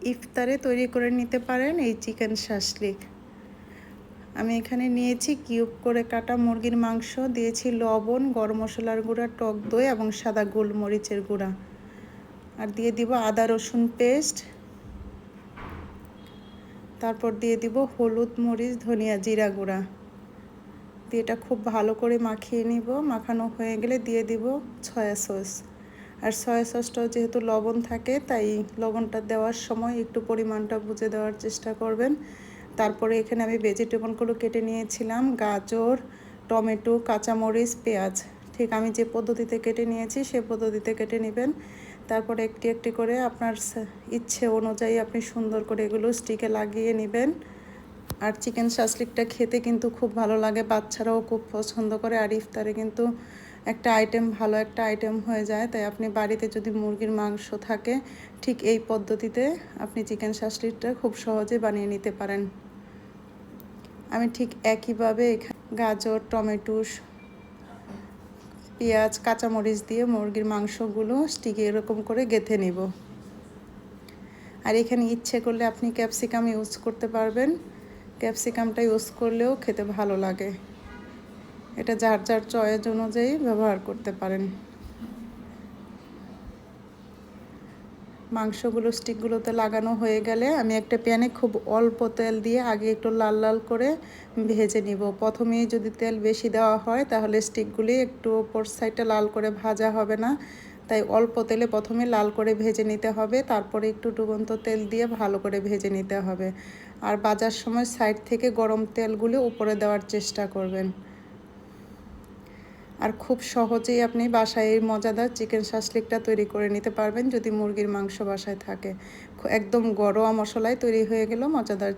ইফতারে তৈরি করে নিতে পারেন এই চিকেন শাসলিক। আমি এখানে নিয়েছি কিউব করে কাটা মুরগির মাংস, দিয়েছি লবণ, গরম মশলার গুঁড়া, টক দই এবং সাদা গোলমরিচের গুঁড়া, আর দিয়ে দিব আদা রসুন পেস্ট। তারপর দিয়ে দিব হলুদ, মরিচ, ধনিয়া, জিরা গুঁড়া দিয়ে এটা খুব ভালো করে মাখিয়ে নিব। মাখানো হয়ে গেলে দিয়ে দিব সয়া সস। আর সয়া সসটাও যেহেতু লবণ থাকে, তাই লবণটা দেওয়ার সময় একটু পরিমাণটা বুঝে দেওয়ার চেষ্টা করবেন। তারপরে এখানে আমি ভেজিটেবলগুলো কেটে নিয়েছিলাম, গাজর, টমেটো, কাঁচামরিচ, পেঁয়াজ। ঠিক আমি যে পদ্ধতিতে কেটে নিয়েছি সে পদ্ধতিতে কেটে নেবেন। তারপরে একটি একটি করে আপনার ইচ্ছে অনুযায়ী আপনি সুন্দর করে এগুলো স্টিকে লাগিয়ে নেবেন। আর চিকেন শাসলিকটা খেতে কিন্তু খুব ভালো লাগে, বাচ্চারাও খুব পছন্দ করে। আর ইফতারে কিন্তু একটা আইটেম, ভালো একটা আইটেম হয়ে যায়। তাই আপনি বাড়িতে যদি মুরগির মাংস থাকে, ঠিক এই পদ্ধতিতে আপনি চিকেন শাসলিকটা খুব সহজে বানিয়ে নিতে পারেন। আমি ঠিক একইভাবে এখানে গাজর, টমেটো, পেঁয়াজ, কাঁচামরিচ দিয়ে মুরগির মাংসগুলো স্টিকে এরকম করে গেঁথে নেব। আর এখানে ইচ্ছে করলে আপনি ক্যাপসিকাম ইউজ করতে পারবেন। ক্যাপসিকামটা ইউজ করলেও খেতে ভালো লাগে। এটা যার যার চয়েস অনুযায়ী ব্যবহার করতে পারেন। মাংসগুলো স্টিকগুলোতে লাগানো হয়ে গেলে আমি একটা প্যানে খুব অল্প তেল দিয়ে আগে একটু লাল লাল করে ভেজে নিব। প্রথমেই যদি তেল বেশি দেওয়া হয় তাহলে স্টিকগুলি একটু ওপর সাইডটা লাল করে ভাজা হবে না। তাই অল্প তেলে প্রথমে লাল করে ভেজে নিতে হবে, তারপরে একটু ডুবন্ত তেল দিয়ে ভালো করে ভেজে নিতে হবে। আর ভাজার সময় সাইড থেকে গরম তেলগুলো উপরে দেওয়ার চেষ্টা করবেন। আর খুব সহজেই আপনি বাসায় এই মজাদার চিকেন শাসলিকটা তৈরি করে নিতে পারবেন যদি মুরগির মাংস বাসায় থাকে। একদম ঘরোয়া মশলায় তৈরি হয়ে গেল মজাদার